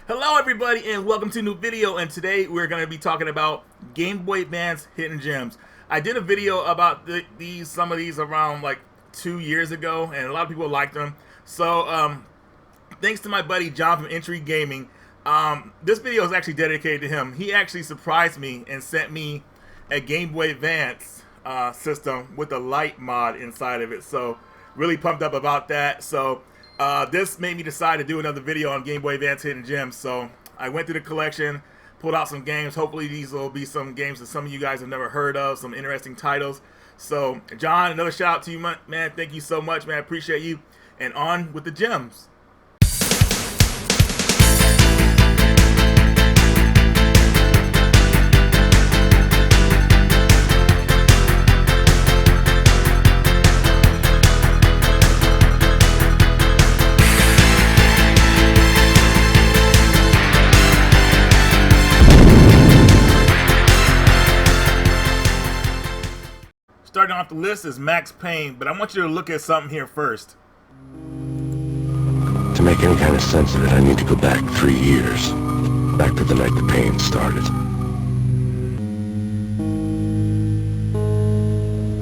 Hello everybody and welcome to a new video, and today we're going to be talking about Game Boy Advance hidden gems. I did a video about some of these around like 2 years ago, and a lot of people liked them. So thanks to my buddy John from Entry Gaming, this video is actually dedicated to him. He actually surprised me and sent me a Game Boy Advance system with a light mod inside of it. So really pumped up about that. So this made me decide to do another video on Game Boy Advance hidden gems. So I went through the collection, pulled out some games. Hopefully these will be some games that some of you guys have never heard of, some interesting titles. So John, another shout out to you, man. Thank you so much, man. I appreciate you. And on with the gems. Starting off the list is Max Payne, but I want you to look at something here first. To make any kind of sense of it, I need to go back 3 years. Back to the night the pain started.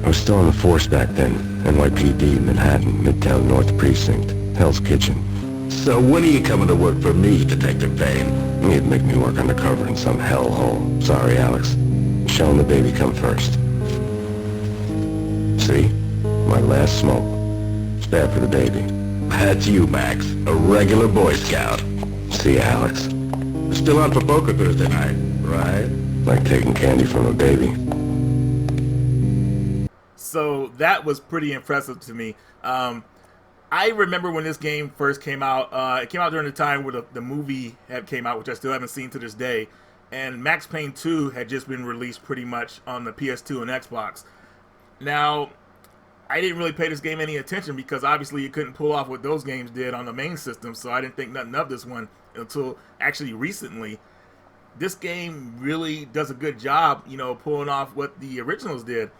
I was still on the force back then. NYPD, Manhattan, Midtown North Precinct, Hell's Kitchen. So when are you coming to work for me, Detective Payne? You'd make me work undercover in some hellhole. Sorry, Alex. Showing the baby come first. See? My last smoke. It's bad for the baby. That's you, Max. A regular Boy Scout. See, Alex? Still on for poker Thursday night, right? Like taking candy from a baby. So that was pretty impressive to me. I remember when this game first came out. It came out during the time where the movie came out, which I still haven't seen to this day. And Max Payne 2 had just been released pretty much on the PS2 and Xbox. Now, I didn't really pay this game any attention because obviously it couldn't pull off what those games did on the main system, so I didn't think nothing of this one until actually recently. This game really does a good job, pulling off what the originals did.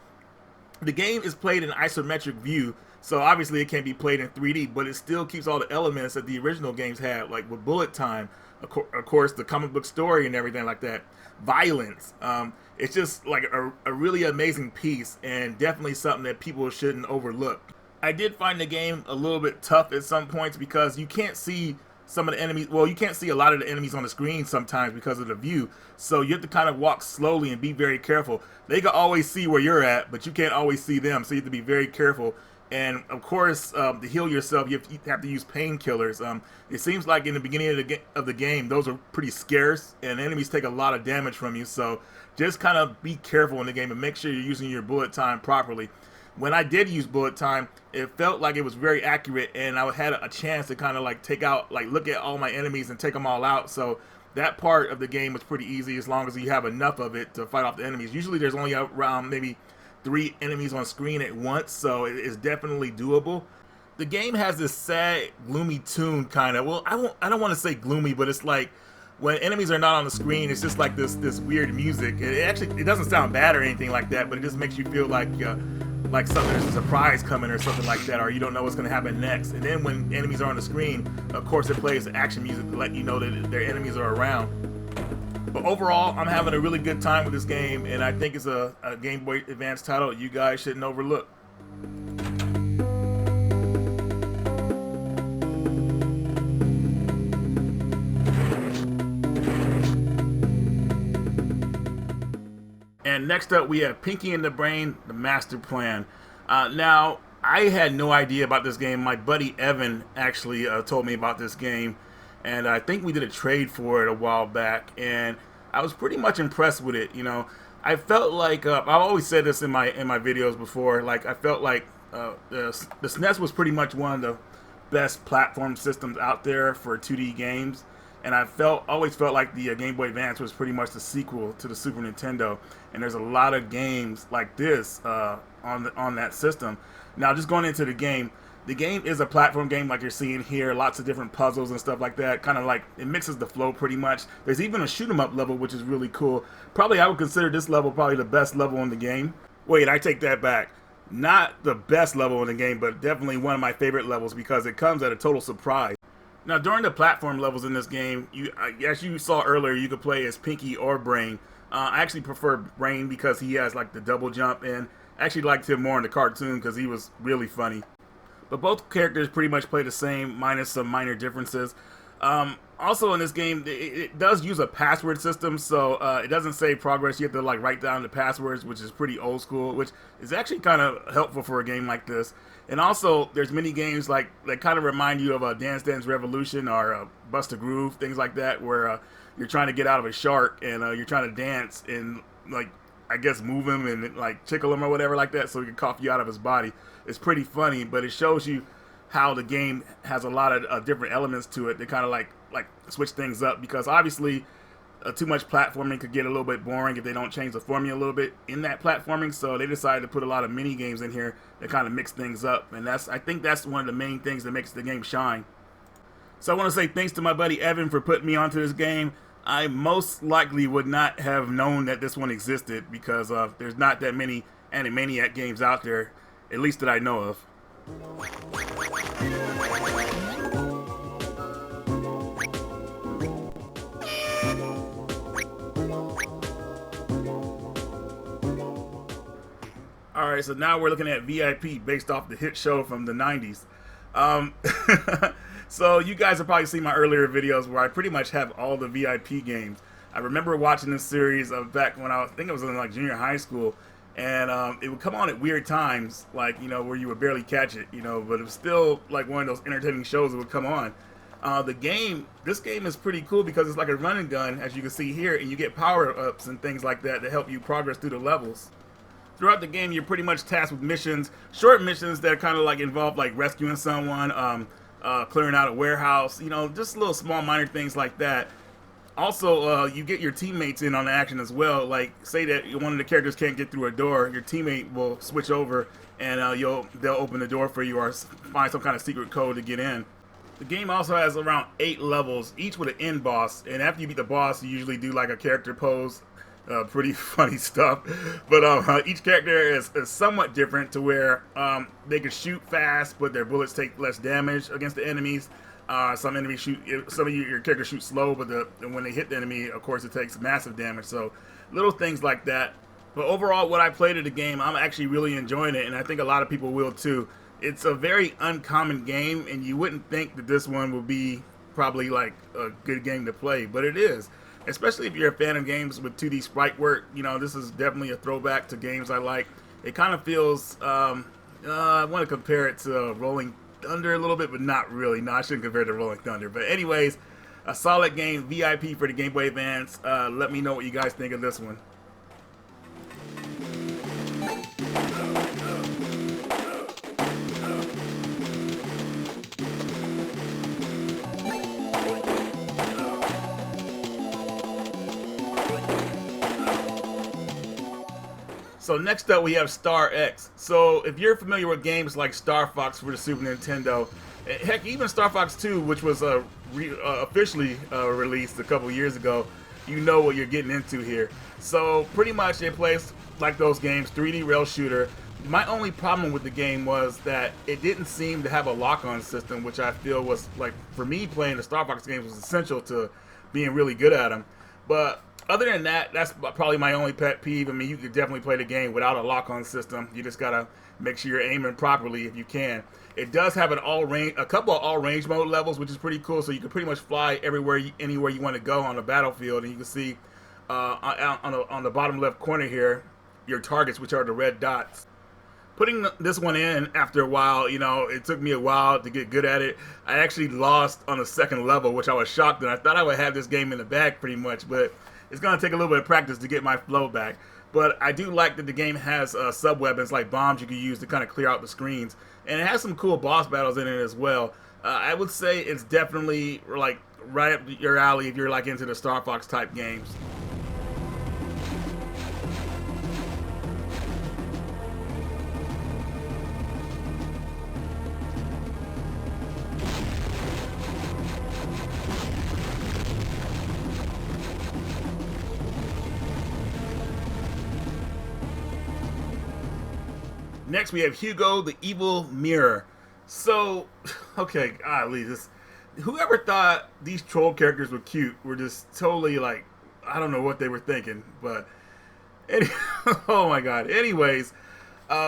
The game is played in isometric view, so obviously it can't be played in 3D, but it still keeps all the elements that the original games had, like with bullet time, of course, the comic book story and everything like that, violence. It's just like a really amazing piece, and definitely something that people shouldn't overlook. I did find the game a little bit tough at some points because you can't see some of the enemies. Well, you can't see a lot of the enemies on the screen sometimes because of the view. So you have to kind of walk slowly and be very careful. They can always see where you're at, but you can't always see them. So you have to be very careful. And of course, to heal yourself, you have to use painkillers. It seems like in the beginning of the game, those are pretty scarce, and enemies take a lot of damage from you. So just kind of be careful in the game and make sure you're using your bullet time properly. When I did use bullet time, it felt like it was very accurate, and I had a chance to kind of like look at all my enemies and take them all out. So that part of the game was pretty easy as long as you have enough of it to fight off the enemies. Usually there's only around maybe 3 enemies on screen at once, so it is definitely doable. The game has this sad, gloomy tune, kind of. Well, I don't want to say gloomy, but it's like when enemies are not on the screen, it's just like this weird music. It doesn't sound bad or anything like that, but it just makes you feel like something, there's a surprise coming or something like that, or you don't know what's going to happen next. And then when enemies are on the screen, of course it plays action music to let you know that their enemies are around. But overall, I'm having a really good time with this game, and I think it's a Game Boy Advance title you guys shouldn't overlook. And next up, we have Pinky and the Brain, the Master Plan. Now, I had no idea about this game. My buddy Evan actually told me about this game, and I think we did a trade for it a while back, and I was pretty much impressed with it. I felt like I've always said this in my videos before. Like I felt like the SNES was pretty much one of the best platform systems out there for 2D games, and I always felt like the Game Boy Advance was pretty much the sequel to the Super Nintendo. And there's a lot of games like this on that system. Now, just going into the game is a platform game like you're seeing here. Lots of different puzzles and stuff like that. Kind of like it mixes the flow pretty much. There's even a shoot 'em up level, which is really cool. Probably I would consider this level probably the best level in the game. Wait, I take that back. Not the best level in the game, but definitely one of my favorite levels because it comes at a total surprise. Now, during the platform levels in this game, as you saw earlier, you could play as Pinky or Brain. I actually prefer Brain because he has like the double jump, and I actually liked him more in the cartoon because he was really funny. But both characters pretty much play the same, minus some minor differences. Also in this game, it does use a password system, so it doesn't save progress. You have to like write down the passwords, which is pretty old school, which is actually kind of helpful for a game like this. And also, there's many games like that kind of remind you of a Dance Dance Revolution or Bust a Groove, things like that, where you're trying to get out of a shark and you're trying to dance and like I guess move him and like tickle him or whatever like that, so he can cough you out of his body. It's pretty funny, but it shows you how the game has a lot of different elements to it. They kind of like switch things up because obviously too much platforming could get a little bit boring if they don't change the formula a little bit in that platforming. So they decided to put a lot of mini games in here that kind of mix things up, and I think that's one of the main things that makes the game shine. So I want to say thanks to my buddy Evan for putting me onto this game. I most likely would not have known that this one existed because there's not that many Animaniac games out there, at least that I know of. Alright, so now we're looking at VIP based off the hit show from the 90s. So you guys have probably seen my earlier videos where I pretty much have all the VIP games. I remember watching this series back when I think it was in like junior high school, and it would come on at weird times, like, you know, where you would barely catch it, you know, but it was still like one of those entertaining shows that would come on. This game is pretty cool because it's like a run and gun, as you can see here, and you get power-ups and things like that help you progress through the levels. Throughout the game, you're pretty much tasked with missions, short missions that kind of like involve like rescuing someone, clearing out a warehouse, you know, just little small minor things like that. Also, you get your teammates in on the action as well. Like, say that one of the characters can't get through a door, your teammate will switch over and they'll open the door for you or find some kind of secret code to get in. The game also has around 8 levels, each with an end boss, and after you beat the boss, you usually do like a character pose. Pretty funny stuff, but each character is somewhat different to where they can shoot fast, but their bullets take less damage against the enemies. Some enemies some of your characters shoot slow, but when they hit the enemy, of course, it takes massive damage. So little things like that. But overall, what I played of the game, I'm actually really enjoying it, and I think a lot of people will too. It's a very uncommon game, and you wouldn't think that this one would be probably like a good game to play, but it is. Especially if you're a fan of games with 2D sprite work, you know, this is definitely a throwback to games I like. It kind of feels, I want to compare it to Rolling Thunder a little bit, but not really. No, I shouldn't compare it to Rolling Thunder. But anyways, a solid game, VIP for the Game Boy Advance. Let me know what you guys think of this one. So next up we have Star X. So if you're familiar with games like Star Fox for the Super Nintendo, heck, even Star Fox 2, which was officially released a couple years ago, you know what you're getting into here. So pretty much it plays like those games, 3D rail shooter. My only problem with the game was that it didn't seem to have a lock-on system, which I feel was, like, for me, playing the Star Fox games was essential to being really good at them. But other than that, that's probably my only pet peeve. I mean, you could definitely play the game without a lock-on system. You just gotta make sure you're aiming properly if you can. It does have a couple of all-range mode levels, which is pretty cool. So you can pretty much fly everywhere, anywhere you want to go on the battlefield. And you can see on the bottom left corner here your targets, which are the red dots. Putting this one in after a while, you know, it took me a while to get good at it. I actually lost on the second level, which I was shocked, and I thought I would have this game in the bag pretty much, but it's going to take a little bit of practice to get my flow back. But I do like that the game has sub-weapons like bombs you can use to kind of clear out the screens. And it has some cool boss battles in it as well. I would say it's definitely like right up your alley if you're like into the Star Fox type games. Next, we have Hugo, the Evil Mirror. So, okay, golly, whoever thought these troll characters were cute were just totally like, I don't know what they were thinking, but any, oh my god. Anyways,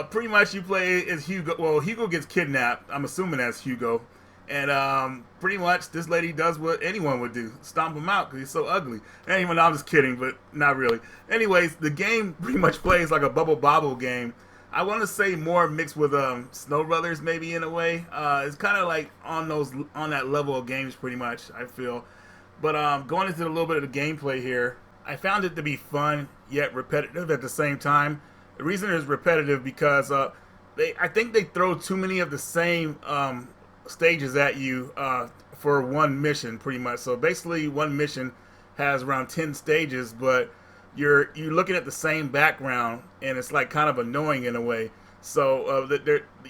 pretty much you play as Hugo. Well, Hugo gets kidnapped. I'm assuming that's Hugo, and pretty much this lady does what anyone would do: stomp him out because he's so ugly. Anyway, no, I'm just kidding, but not really. Anyways, the game pretty much plays like a Bubble Bobble game. I want to say more mixed with Snow Brothers, maybe in a way. It's kind of like on that level of games, pretty much. I feel, but going into a little bit of the gameplay here, I found it to be fun yet repetitive at the same time. The reason it's repetitive because I think they throw too many of the same stages at you for one mission, pretty much. So basically, one mission has around 10 stages, but you're looking at the same background, and it's like kind of annoying in a way. So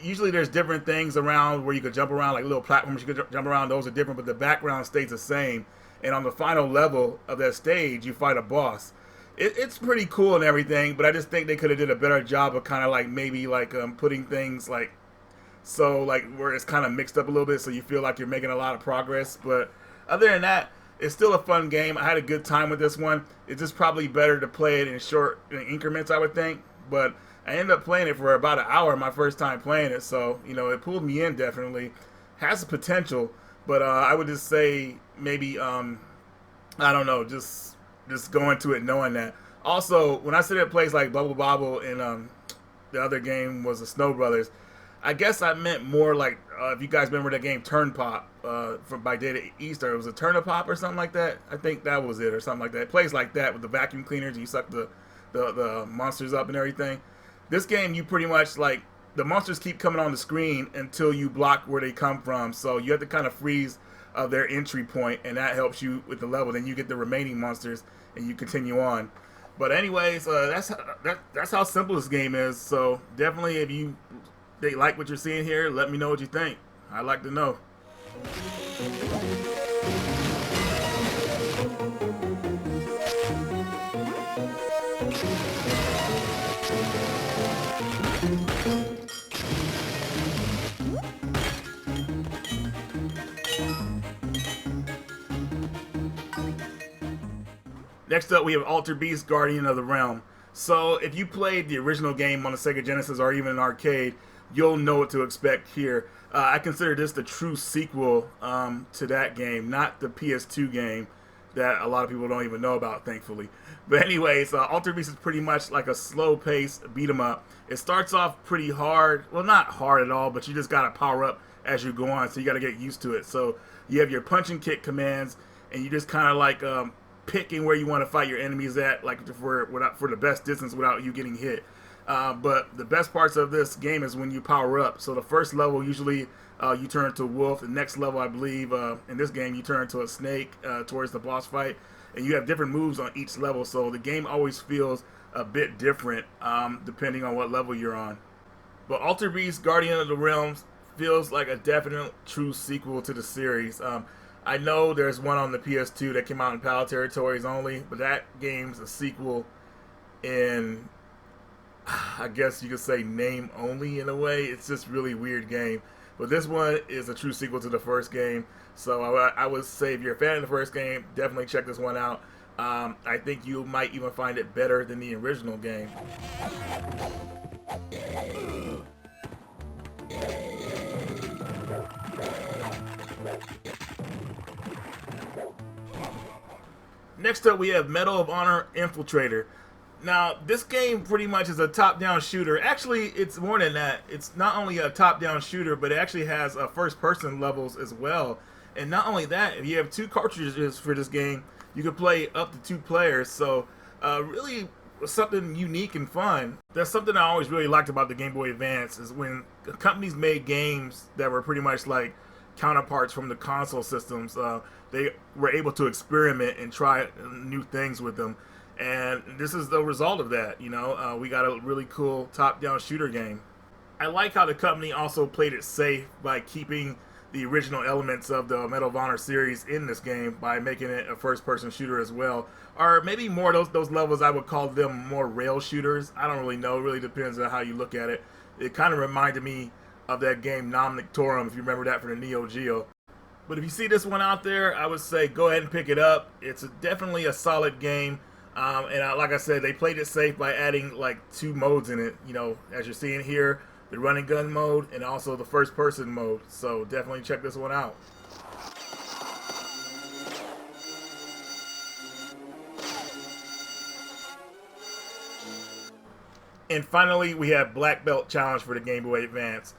usually there's different things around where you could jump around, like little platforms you could jump around. Those are different, but the background stays the same. And on the final level of that stage, you fight a boss. It's pretty cool and everything, but I just think they could have did a better job of kind of like maybe like putting things like so like where it's kind of mixed up a little bit, so you feel like you're making a lot of progress. But other than that, it's still a fun game. I had a good time with this one. It's just probably better to play it in short increments, I would think. But I ended up playing it for about an hour my first time playing it, so it pulled me in definitely. Has the potential, but I would just say maybe I don't know, just go into it knowing that. Also, when I said it plays like Bubble Bobble and the other game was the Snow Brothers, I guess I meant more like if you guys remember that game Turn Pop from by Data East, or it was a Turn Pop or something like that. I think that was it or something like that. It plays like that with the vacuum cleaners and you suck the monsters up and everything. This game, you pretty much like the monsters keep coming on the screen until you block where they come from. So you have to kind of freeze their entry point, and that helps you with the level. Then you get the remaining monsters, and you continue on. But anyways, that's how simple this game is. So definitely, if they like what you're seeing here, let me know what you think. I'd like to know. Next up, we have Alter Beast Guardian of the Realm. So if you played the original game on the Sega Genesis or even an arcade, you'll know what to expect here. I consider this the true sequel to that game, not the PS2 game that a lot of people don't even know about, thankfully. But anyways, Alter Beast is pretty much like a slow-paced beat-em-up. It starts off pretty hard. Well, not hard at all, but you just got to power up as you go on, so you got to get used to it. So you have your punch and kick commands, and you just kind of like picking where you want to fight your enemies at, like for the best distance without you getting hit. But the best parts of this game is when you power up. So the first level, usually you turn into a wolf. The next level, I believe, in this game, you turn into a snake towards the boss fight. And you have different moves on each level, so the game always feels a bit different depending on what level you're on. But Alter Beast Guardian of the Realms feels like a definite true sequel to the series. I know there's one on the PS2 that came out in PAL territories only, but that game's a sequel in, I guess you could say, name only in a way. It's just really weird game. But this one is a true sequel to the first game. So I would say if you're a fan of the first game, definitely check this one out. I think you might even find it better than the original game. Next up, we have Medal of Honor Infiltrator. Now, this game pretty much is a top-down shooter. Actually, it's more than that. It's not only a top-down shooter, but it actually has first-person levels as well. And not only that, if you have 2 cartridges for this game, you can play up to 2 players. So, really something unique and fun. That's something I always really liked about the Game Boy Advance, is when companies made games that were pretty much like counterparts from the console systems, they were able to experiment and try new things with them. And this is the result of that. We got a really cool top-down shooter game. I like how the company also played it safe by keeping the original elements of the Medal of Honor series in this game by making it a first-person shooter as well. Or maybe more those levels, I would call them more rail shooters. I don't really know. It really depends on how you look at it. It kind of reminded me of that game Nom Nictorum, if you remember that for the Neo Geo. But if you see this one out there, I would say go ahead and pick it up. It's definitely a solid game. Like I said, they played it safe by adding like 2 modes in it. You know, as you're seeing here, the run and gun mode and also the first person mode. So definitely check this one out. And finally, we have Black Belt Challenge for the Game Boy Advance.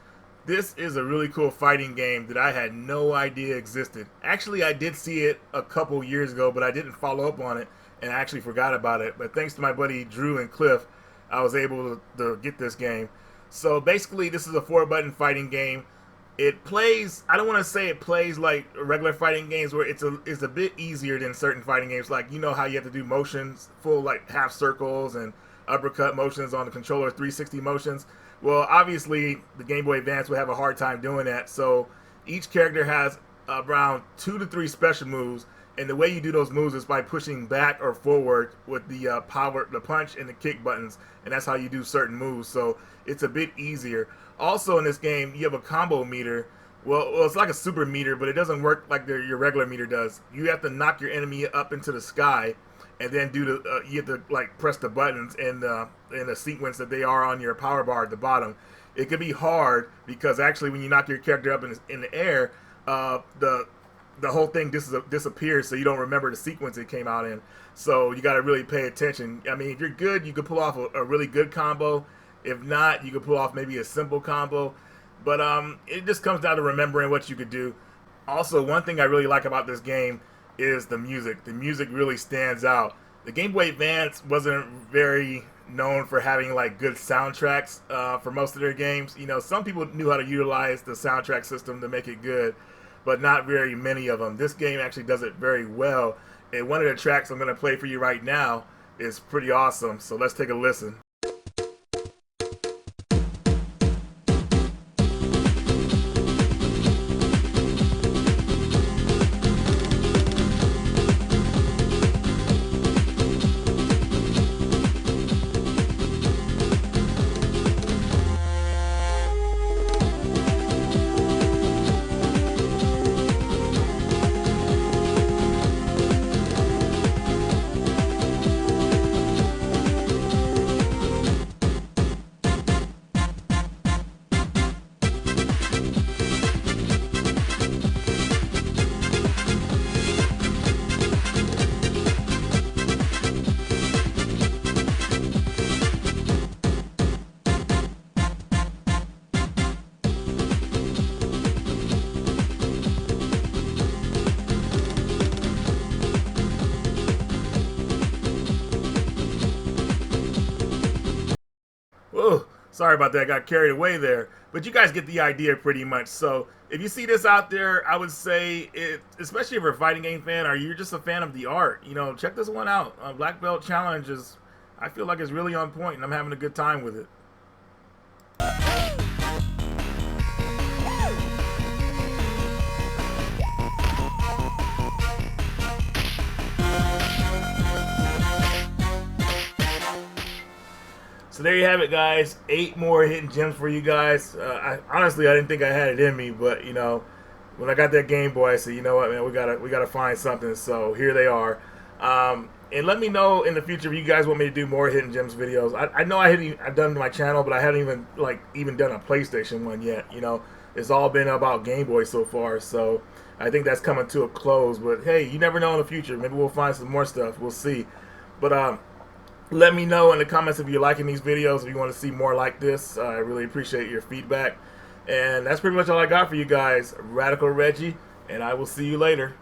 This is a really cool fighting game that I had no idea existed. Actually, I did see it a couple years ago, but I didn't follow up on it, and I actually forgot about it. But thanks to my buddy Drew and Cliff, I was able to get this game. So basically, this is a 4-button fighting game. It plays, I don't want to say it plays like regular fighting games where it's a bit easier than certain fighting games. Like, you know how you have to do motions, full like half circles and uppercut motions on the controller, 360 motions. Well, obviously, the Game Boy Advance would have a hard time doing that. So each character has around 2 to 3 special moves, and the way you do those moves is by pushing back or forward with the the punch and the kick buttons, and that's how you do certain moves. So it's a bit easier. Also in this game, you have a combo meter. Well, it's like a super meter, but it doesn't work like your regular meter does. You have to knock your enemy up into the sky, and then you have to like press the buttons in the sequence that they are on your power bar at the bottom. It could be hard because actually when you knock your character up in the air, the whole thing disappears, so you don't remember the sequence it came out in. So you got to really pay attention. I mean, if you're good, you could pull off a really good combo. If not, you could pull off maybe a simple combo. But it just comes down to remembering what you could do. Also, one thing I really like about this game is the music. The music really stands out. The Game Boy Advance wasn't very known for having like good soundtracks for most of their games. You know, some people knew how to utilize the soundtrack system to make it good, but not very many of them. This game actually does it very well. And one of the tracks I'm going to play for you right now is pretty awesome. So let's take a listen. Whoa, sorry about that. Got carried away there. But you guys get the idea pretty much. So if you see this out there, I would say, especially if you're a fighting game fan or you're just a fan of the art, you know, check this one out. Black Belt Challenge is, I feel like it's really on point, and I'm having a good time with it. So there you have it, guys. 8 more hidden gems for you guys. Honestly, I didn't think I had it in me, but you know, when I got that Game Boy, I said, you know what, man, we gotta find something. So here they are. And let me know in the future if you guys want me to do more hidden gems videos. I know I've done my channel, but I haven't even done a PlayStation one yet. You know, it's all been about Game Boy so far. So I think that's coming to a close. But hey, you never know in the future. Maybe we'll find some more stuff. We'll see. But let me know in the comments if you're liking these videos, if you want to see more like this. I really appreciate your feedback. And that's pretty much all I got for you guys. Radical Reggie, and I will see you later.